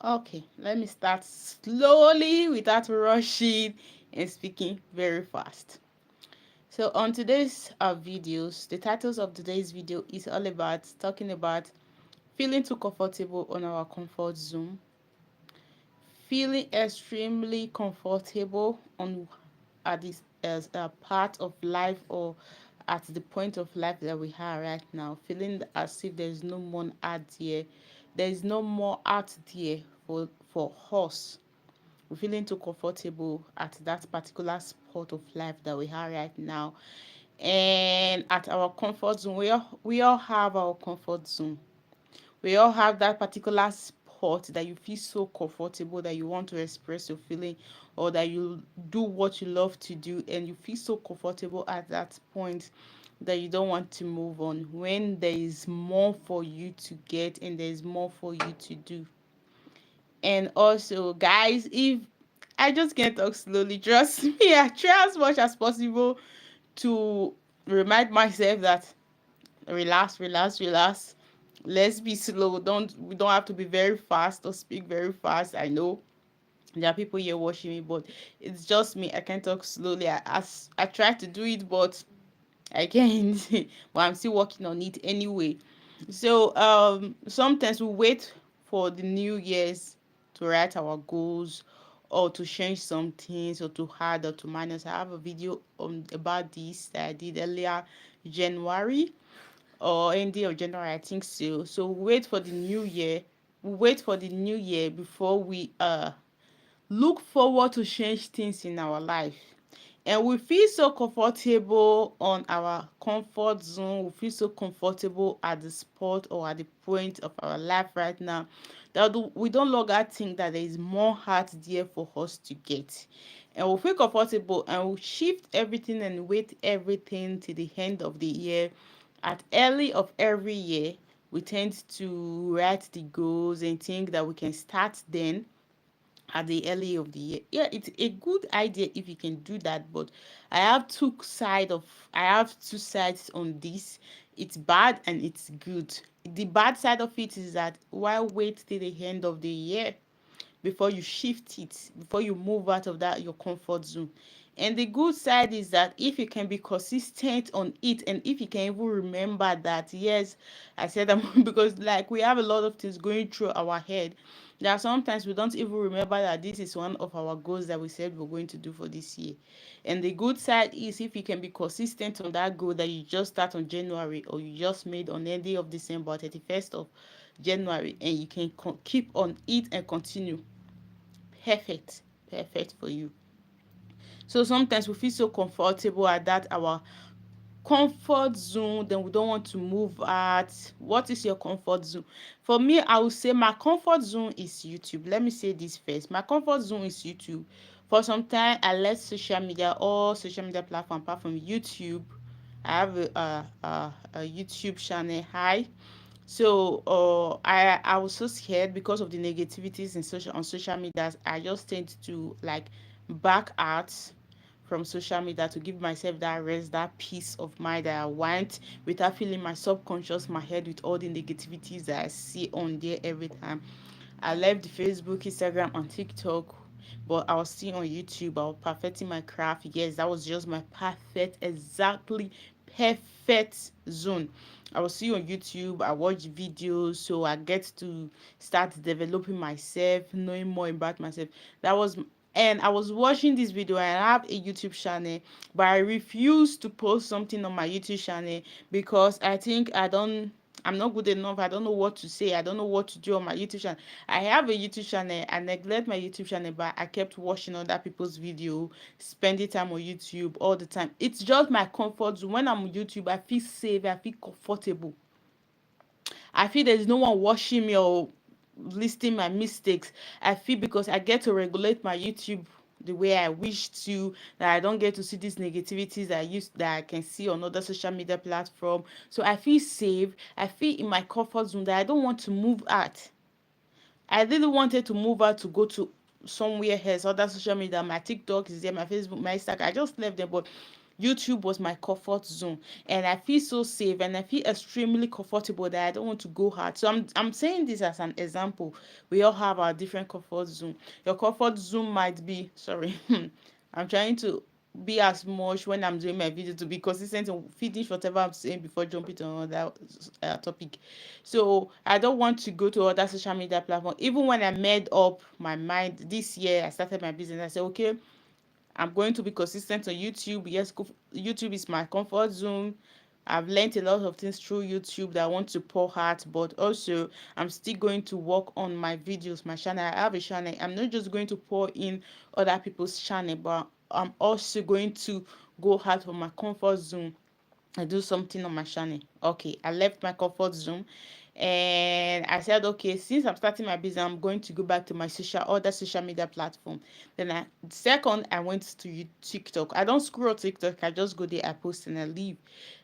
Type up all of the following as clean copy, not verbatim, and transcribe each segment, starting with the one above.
Okay, let me start slowly without rushing and speaking very fast. So on today's videos, the titles of today's video is all about talking about feeling too comfortable on our comfort zone, feeling extremely comfortable on at this as a part of life or at the point of life that we are right now, feeling as if there is no more out there, there is no more out there for us. We're feeling too comfortable at that particular spot of life that we are right now, and at our comfort zone. We all have our comfort zone. We all have that particular spot that you feel so comfortable that you want to express your feeling, or that you do what you love to do and you feel so comfortable at that point that you don't want to move on when there is more for you to get and there is more for you to do. And also, guys, if I just can't talk slowly, trust me, I try as much as possible to remind myself that relax, relax, relax. Let's be slow. We don't have to be very fast or speak very fast. I know there are people here watching me, but it's just me. I can talk slowly. I try to do it, but I can't. But I'm still working on it anyway. So sometimes we wait for the new years to write our goals or to change some things or to add or to minus. I have a video about this that I did earlier January or end of January, I think so. So we wait for the new year. We wait for the new year before we look forward to change things in our life. And we feel so comfortable on our comfort zone. We feel so comfortable at the spot or at the point of our life right now that we don't longer think that there is more heart there for us to get. And we feel comfortable and we shift everything and wait everything to the end of the year. At early of every year, we tend to write the goals and think that we can start then at the early of the year. Yeah, it's a good idea if you can do that, but I have two sides on this. It's bad and it's good. The bad side of it is that why wait till the end of the year before you shift it, before you move out of that your comfort zone. And the good side is that if you can be consistent on it, and if you can even remember that, yes, I said that because like we have a lot of things going through our head that sometimes we don't even remember that this is one of our goals that we said we're going to do for this year. And the good side is if you can be consistent on that goal that you just start on January or you just made on the day of December, 31st of January, and you can keep on it and continue. Perfect, perfect for you. So sometimes we feel so comfortable at that our comfort zone, then we don't want to move out. What is your comfort zone? For me, I would say my comfort zone is YouTube. Let me say this first. My comfort zone is YouTube. For some time, I left social media, all social media platform apart from YouTube. I have a YouTube channel. Hi. So I was so scared because of the negativities in social media. I just tend to like back out from social media to give myself that rest, that peace of mind that I want without feeling my subconscious, my head with all the negativities that I see on there every time. I left the Facebook, Instagram, and TikTok, but I was still on YouTube. I was perfecting my craft. Yes, that was just my perfect, exactly perfect zone. I was still on YouTube. I watch videos, so I get to start developing myself, knowing more about myself. That was and I was watching this video and I have a YouTube channel, but I refuse to post something on my YouTube channel because I think I'm not good enough. I don't know what to say. I don't know what to do on my YouTube channel. I have a YouTube channel. I neglect my YouTube channel, but I kept watching other people's video, spending time on YouTube all the time. It's just my comfort zone. When I'm on YouTube, I feel safe. I feel comfortable. I feel there's no one watching me or listing my mistakes. I feel because I get to regulate my YouTube the way I wish to, that I don't get to see these negativities that I can see on other social media platform. So I feel safe. I feel in my comfort zone that I don't want to move out. I really wanted to move out to go to somewhere else, other social media. My TikTok is there, my Facebook, my Instagram. I just left them, but YouTube was my comfort zone, and I feel so safe and I feel extremely comfortable that I don't want to go hard. So I'm saying this as an example. We all have our different comfort zone. Your comfort zone might be, sorry, I'm trying to be as much when I'm doing my video to be consistent and finish whatever I'm saying before jumping to another topic. So I don't want to go to other social media platform. Even when I made up my mind this year, I started my business. I said, okay, I'm going to be consistent on YouTube. Yes, YouTube is my comfort zone. I've learned a lot of things through YouTube that I want to pour out, but also I'm still going to work on my videos, my channel. I have a channel. I'm not just going to pour in other people's channel, but I'm also going to go out of my comfort zone. I do something on my channel. Okay, I left my comfort zone and I said, okay, since I'm starting my business, I'm going to go back to my other social media platform. Then second, I went to TikTok. I don't scroll TikTok. I just go there, I post and I leave.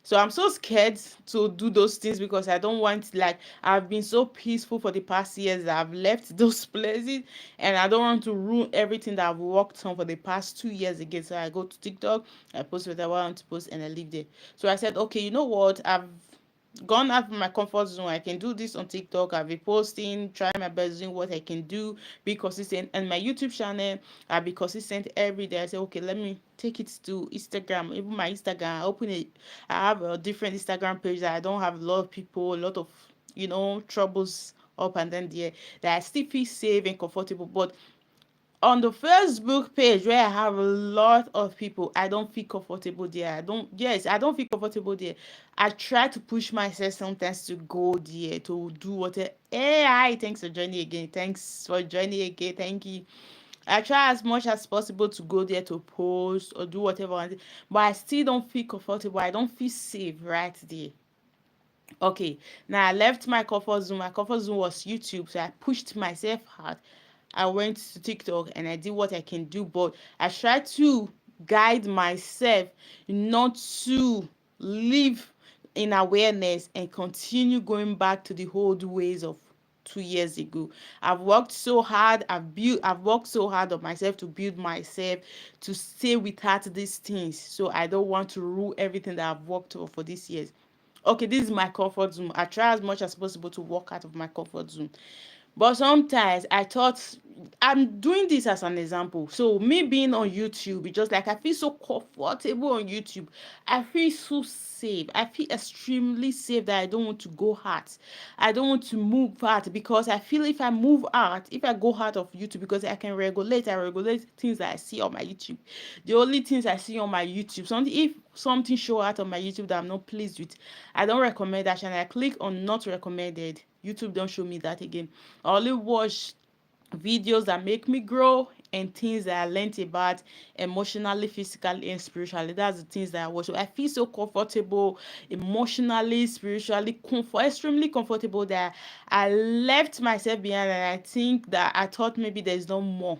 So I'm so scared to do those things because I don't want, like, I've been so peaceful for the past years that I've left those places, and I don't want to ruin everything that I've worked on for the past 2 years again. So I go to TikTok, I post whatever I want to post, and I leave there. So I said, okay, you know what? I've gone out of my comfort zone. I can do this on TikTok. I'll be posting, try my best doing what I can do, be consistent. And my YouTube channel, I'll be consistent every day. I say, okay, let me take it to Instagram. Even my Instagram, I open it. I have a different Instagram page that I don't have a lot of people, a lot of, troubles up and then there, that I still feel safe and comfortable. But on the Facebook page where I have a lot of people, I don't feel comfortable there. I don't feel comfortable there. I try to push myself sometimes to go there to do whatever. Hey, hi, thanks for joining again. Thanks for joining again. Thank you. I try as much as possible to go there to post or do whatever, but I still don't feel comfortable. I don't feel safe right there. Okay, now I left my comfort zone. My comfort zone was YouTube, so I pushed myself hard. I went to TikTok and I did what I can do, but I try to guide myself not to live in awareness and continue going back to the old ways of 2 years ago. I've worked so hard, I've worked so hard on myself to build myself to stay without these things. So I don't want to rule everything that I've worked for these years. Okay, this is my comfort zone. I try as much as possible to walk out of my comfort zone. But sometimes I thought, I'm doing this as an example. So me being on YouTube, it's just like I feel so comfortable on YouTube. I feel so safe. I feel extremely safe that I don't want to go out. I don't want to move out because I feel if I move out, if I go out of YouTube, because I regulate things that I see on my YouTube. The only things I see on my YouTube, if something show out on my YouTube that I'm not pleased with, I don't recommend that channel. I click on not recommended. YouTube don't show me that again. I only watch videos that make me grow and things that I learned about emotionally, physically, and spiritually. That's the things that I watch. So I feel so comfortable emotionally, spiritually, extremely comfortable that I left myself behind, and I think that I thought maybe there's no more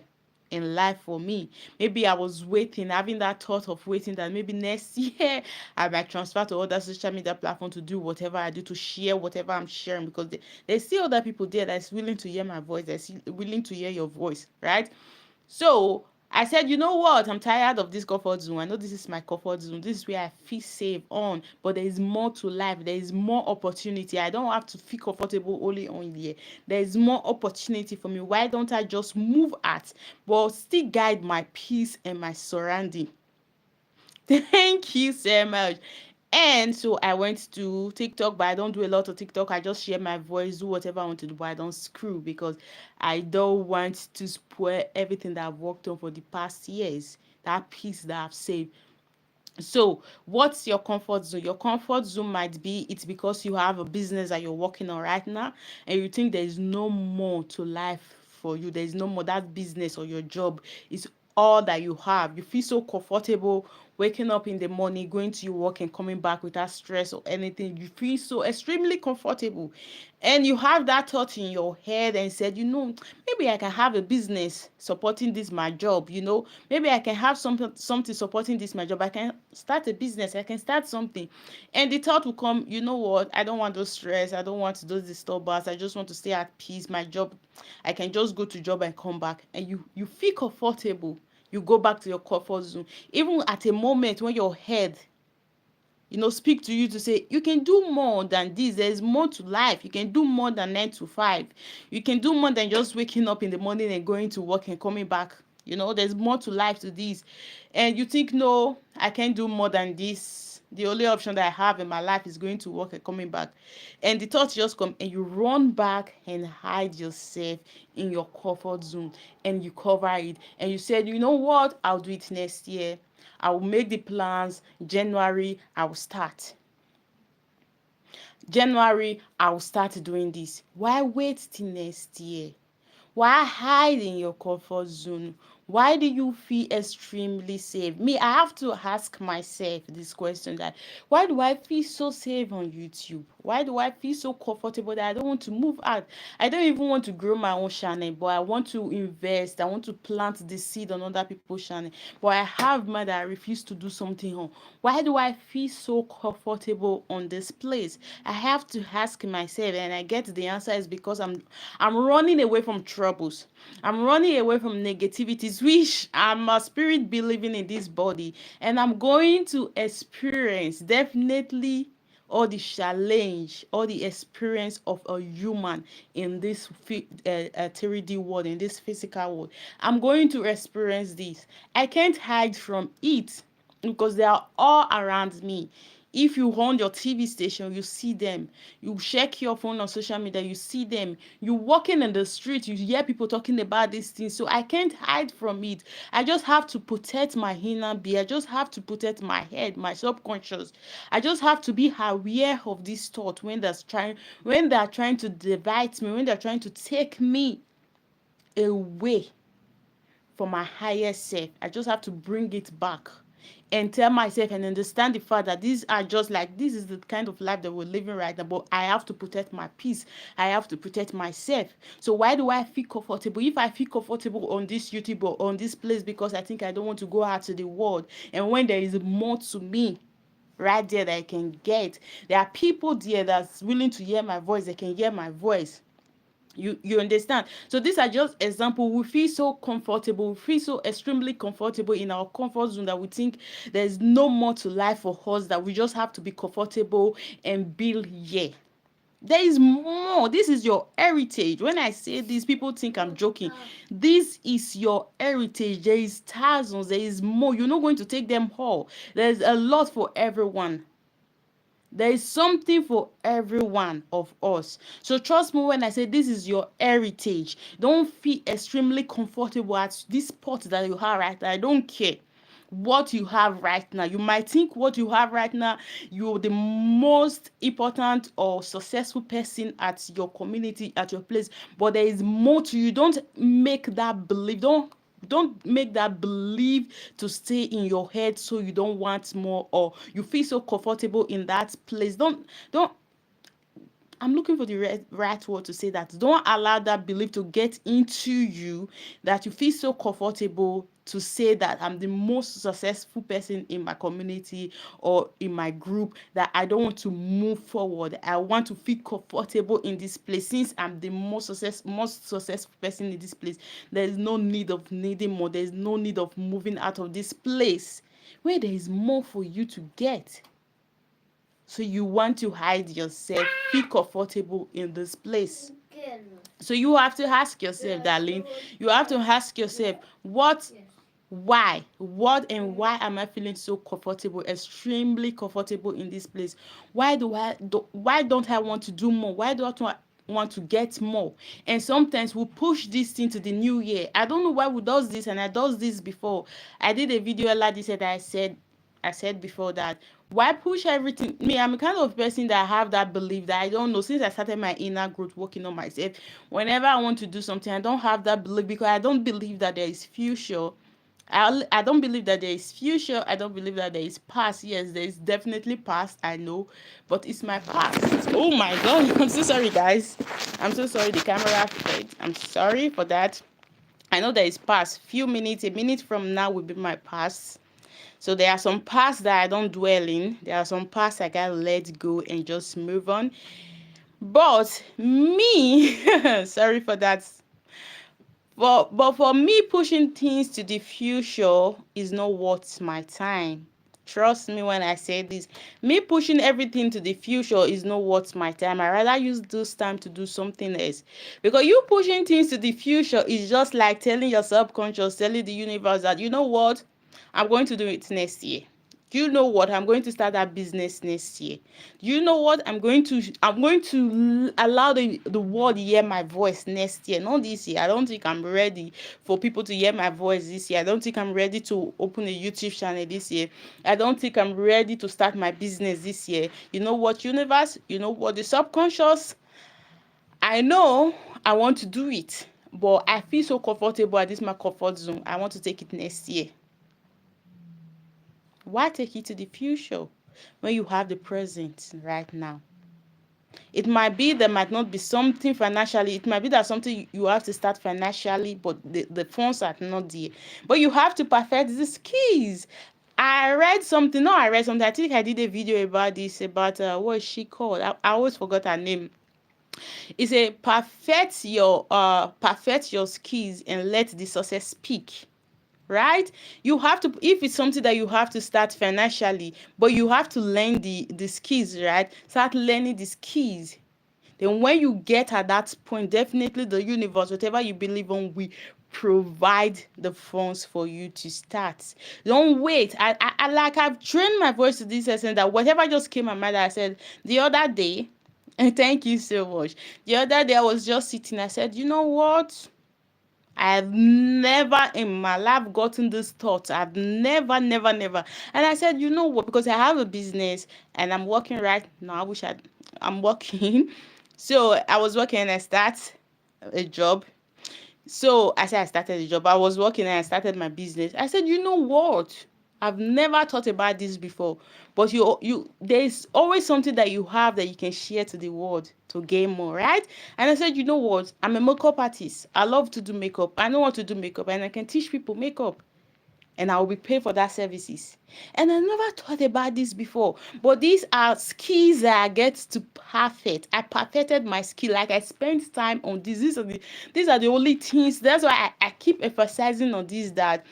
in life for me. Maybe I was waiting, having that thought of waiting that maybe next year I might transfer to other social media platform to do whatever I do, to share whatever I'm sharing, because there's still other people there that's willing to hear my voice, that's willing to hear your voice, right? So I said, you know what? I'm tired of this comfort zone. I know this is my comfort zone. This is where I feel safe on. But there is more to life. There is more opportunity. I don't have to feel comfortable only on here. There is more opportunity for me. Why don't I just move out, but still guide my peace and my surrounding? Thank you so much. And so I went to TikTok, but I don't do a lot of TikTok. I just share my voice, do whatever I want to do, but I don't screw because I don't want to spoil everything that I've worked on for the past years, that piece that I've saved. So, what's your comfort zone? Your comfort zone might be it's because you have a business that you're working on right now and you think there is no more to life for you. There is no more. That business or your job is all that you have. You feel so comfortable waking up in the morning, going to your work and coming back without stress or anything. You feel so extremely comfortable. And you have that thought in your head and said, maybe I can have a business supporting this my job, maybe I can have something supporting this my job. I can start a business, I can start something. And the thought will come, you know what, I don't want those stress, I don't want those disturbance, I just want to stay at peace. My job, I can just go to job and come back. And you feel comfortable. You go back to your comfort zone. Even at a moment when your head, speak to you to say you can do more than this. There's more to life. You can do more than 9 to 5. You can do more than just waking up in the morning and going to work and coming back. There's more to life to this. And you think, no, I can't do more than this. The only option that I have in my life is going to work and coming back. And the thoughts just come and you run back and hide yourself in your comfort zone and you cover it. And you said, you know what? I'll do it next year. I will make the plans. January, I will start. January, I will start doing this. Why wait till next year? Why hide in your comfort zone? Why do you feel extremely safe? Me, I have to ask myself this question, that why do I feel so safe on YouTube? Why do I feel so comfortable that I don't want to move out? I don't even want to grow my own channel, but I want to invest. I want to plant the seed on other people's channel. But I have money that I refuse to do something on. Why do I feel so comfortable on this place? I have to ask myself, and I get the answer is because I'm running away from troubles. I'm running away from negativities, which I'm a spirit believing in this body, and I'm going to experience definitely all the challenge, all the experience of a human in this 3D world, in this physical world. I'm going to experience this. I can't hide from it because they are all around me. If you on your TV station, you see them. You check your phone on social media, you see them. You walking in the street, you hear people talking about these things. So I can't hide from it. I just have to protect my inner being. I just have to protect my head, my subconscious. I just have to be aware of this thought when they're trying to divide me, when they're trying to take me away from my higher self. I just have to bring it back and tell myself and understand the fact that these are just like, this is the kind of life that we're living right now, but I have to protect my peace. I have to protect myself. So why do I feel comfortable? If I feel comfortable on this YouTube or on this place because I think I don't want to go out to the world, and when there is more to me right there that I can get, there are people there that's willing to hear my voice. They can hear my voice. You understand? So these are just examples. We feel so comfortable, we feel so extremely comfortable in our comfort zone that we think there's no more to life for us, that we just have to be comfortable and build here. There is more. This is your heritage. When I say this, people think I'm joking. This is your heritage. There is thousands. There is more. You're not going to take them all. There's a lot for everyone. There is something for every one of us. So trust me when I say this is your heritage. Don't feel extremely comfortable at this spot that you have right now. I don't care what you have right now. You might think what you have right now, you're the most important or successful person at your community, at your place, but there is more to you. Don't make that believe. Don't make that belief to stay in your head, so you don't want more, or you feel so comfortable in that place. Don't I'm looking for the right word to say that. Don't allow that belief to get into you, that you feel so comfortable to say that I'm the most successful person in my community or in my group, that I don't want to move forward. I want to feel comfortable in this place. Since I'm the most successful person in this place, there is no need of needing more. There is no need of moving out of this place where there is more for you to get. So you want to hide yourself, feel comfortable in this place. So you have to ask yourself, darling, you have to ask yourself, why am I feeling so comfortable, extremely comfortable in this place? Why don't I want to do more? Why do I want to get more? And sometimes we push this thing to the new year. I don't know why we does this, and I does this before. I did a video like this that I said before that why push everything. Me, I'm a kind of person that have that belief that I don't know, since I started my inner growth working on myself, whenever I want to do something, I don't have that belief because I don't believe that there is future. I don't believe that there is future. I don't believe that there is past. Yes, there is definitely past, I know, but it's my past. Oh my god, I'm so sorry, guys. I'm so sorry, the camera fed. I'm sorry for that. I know there is past. A minute from now will be my past. So there are some past that I don't dwell in. There are some past I gotta let go and just move on. But me, sorry for that. But for me, pushing things to the future is not worth my time. Trust me when I say this. Me pushing everything to the future is not worth my time. I rather use this time to do something else. Because you pushing things to the future is just like telling your subconscious, telling the universe that, you know what, I'm going to do it next year. You know what, I'm going to start that business next year. You know what, I'm going to allow the world hear my voice next year, not this year. I don't think I'm ready for people to hear my voice this year. I don't think I'm ready to open a YouTube channel this year. I don't think I'm ready to start my business this year. You know what, universe, you know what, the subconscious, I know I want to do it, but I feel so comfortable at this my comfort zone. I want to take it next year. Why take it to the future when you have the present right now? It might be there might not be something financially. It might be that something you have to start financially, but the funds are not there. But you have to perfect the skills. I read something. No, I read something. I think I did a video about this. About what is she called? I always forgot her name. It's a perfect your skills and let the success speak. Right, you have to, if it's something that you have to start financially, but you have to learn the skills, right? Start learning the skills. Then when you get at that point, definitely the universe, whatever you believe on, will provide the funds for you to start. Don't wait. I like, I've trained my voice to this extent that whatever just came my mind, I said the other day, and thank you so much. The other day I was just sitting, I said, you know what, I've never in my life gotten this thought. I've never. And I said, you know what? Because I have a business and I'm working right now. I'm working. So I was working and I start a job. So I said I started a job. I was working and I started my business. I said, you know what? I've never thought about this before. But there's always something that you have that you can share to the world to gain more, right? And I said, you know what? I'm a makeup artist. I love to do makeup. I know how to do makeup and I can teach people makeup and I will be paid for that services. And I never thought about this before. But these are skills that I get to perfect. I perfected my skill. Like I spent time on this. These are the only things. That's why I keep emphasizing on this, that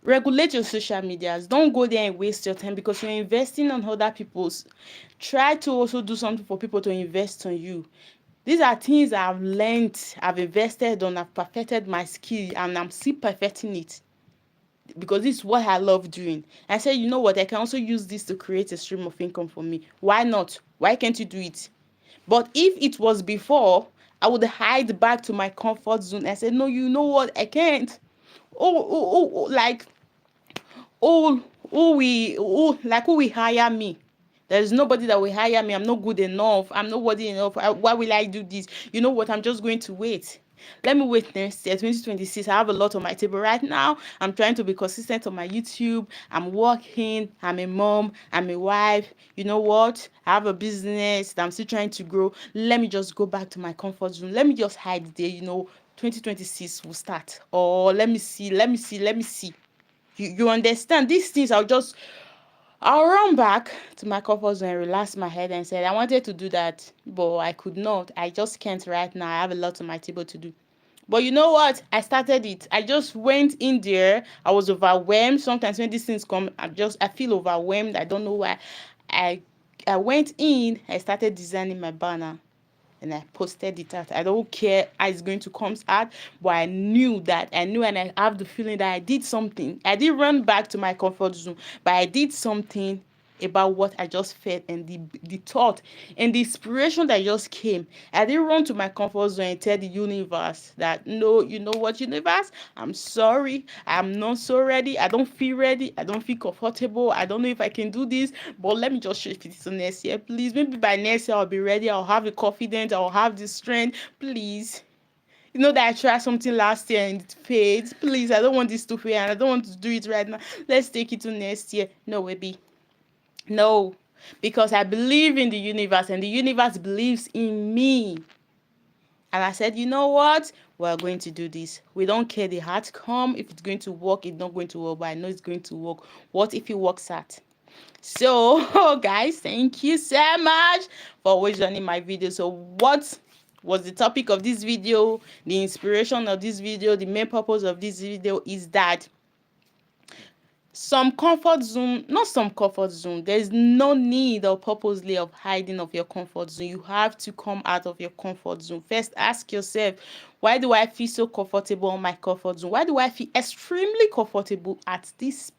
regulate your social medias. Don't go there and waste your time because you're investing on other people's. Try to also do something for people to invest on you. These are things I've learned, I've invested on, I've perfected my skill, and I'm still perfecting it because this is what I love doing. I said, you know what, I can also use this to create a stream of income for me. Why not? Why can't you do it? But if it was before, I would hide back to my comfort zone. I said, no, you know what, I can't. Like, who will hire me? There's nobody that will hire me. I'm not good enough. I'm not worthy enough. Why will I do this? You know what? I'm just going to wait. Let me wait next year, 2026. I have a lot on my table right now. I'm trying to be consistent on my YouTube. I'm working. I'm a mom. I'm a wife. You know what? I have a business that I'm still trying to grow. Let me just go back to my comfort zone. Let me just hide there. 2026 will start. Or let me see. You understand? These things I'll run back to my comfort zone and relax my head and said I wanted to do that, but I could not. I just can't right now. I have a lot on my table to do. But you know what? I started it. I just went in there. I was overwhelmed. Sometimes when these things come, I feel overwhelmed. I don't know why. I I went in. I started designing my banner and I posted it out. I don't care how it's going to come out, but I knew and I have the feeling that I did something. I did run back to my comfort zone, but I did something about what I just felt and the thought and the inspiration that just came. I didn't run to my comfort zone and tell the universe that no, you know what, universe, I'm sorry, I'm not so ready. I don't feel ready. I don't feel comfortable. I don't know if I can do this, but let me just shift it to next year, please. Maybe by next year I'll be ready. I'll have the confidence. I'll have the strength. Please. You know that I tried something last year and it failed. Please, I don't want this to fail and I don't want to do it right now. Let's take it to next year. No, baby. No, because I believe in the universe and the universe believes in me. And I said, you know what? We're going to do this. We don't care the outcome. If it's going to work, it's not going to work, but I know it's going to work. What if it works out? So, guys, thank you so much for always joining my video. So, what's the topic of this video, the inspiration of this video, the main purpose of this video is that there's no need or purposely of hiding of your comfort zone. You have to come out of your comfort zone. First, ask yourself, why do I feel so comfortable on my comfort zone? Why do I feel extremely comfortable at this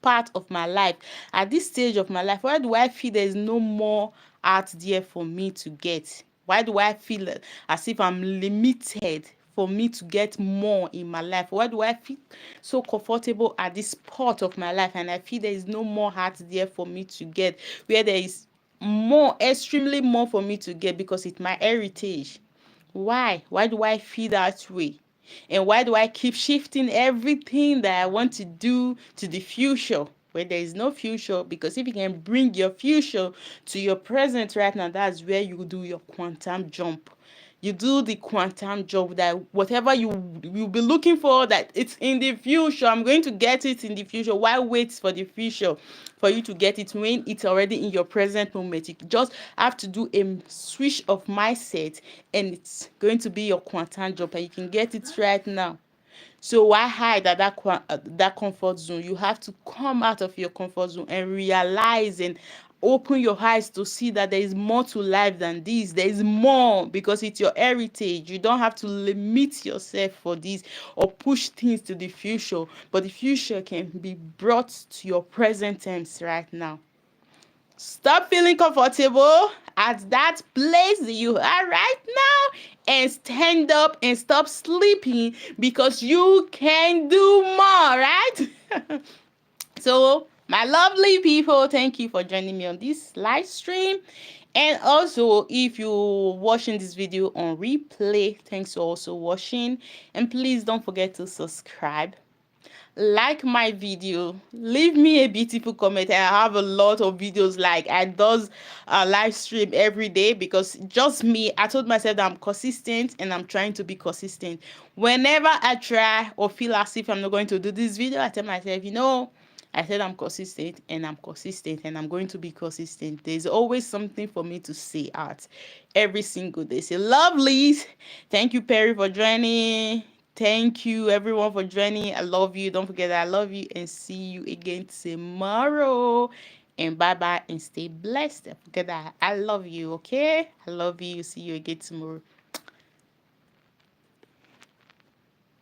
part of my life, at this stage of my life? Why do I feel there's no more out there for me to get? Why do I feel as if I'm limited for me to get more in my life? Why do I feel so comfortable at this part of my life and I feel there is no more out there for me to get, where there is more, extremely more for me to get, because it's my heritage? Why? Why do I feel that way? And why do I keep shifting everything that I want to do to the future where there is no future? Because if you can bring your future to your present right now, that's where you do your quantum jump. You do the quantum jump, that whatever you'll be looking for, that it's in the future, I'm going to get it in the future. Why wait for the future for you to get it when it's already in your present moment? You just have to do a switch of mindset and it's going to be your quantum jump and you can get it right now. So why hide at that comfort zone? You have to come out of your comfort zone and realize and open your eyes to see that there is more to life than this. There is more, because it's your heritage. You don't have to limit yourself for this or push things to the future, but the future can be brought to your present tense right now. Stop feeling comfortable at that place you are right now and stand up and stop sleeping, because you can do more, right? So, my lovely people, thank you for joining me on this live stream. And also, if you're watching this video on replay, thanks for also watching. And please don't forget to subscribe, like my video, leave me a beautiful comment. I have a lot of videos, like I does a live stream every day, because just me, I told myself that I'm consistent and I'm trying to be consistent. Whenever I try or feel as if I'm not going to do this video, I tell myself, I said I'm consistent and I'm consistent and I'm going to be consistent. There's always something for me to say out every single day. So lovelies, thank you Perry for joining. Thank you everyone for joining. I love you. Don't forget that I love you, and see you again tomorrow. And bye bye and stay blessed. Don't forget that I love you, okay? I love you. See you again tomorrow.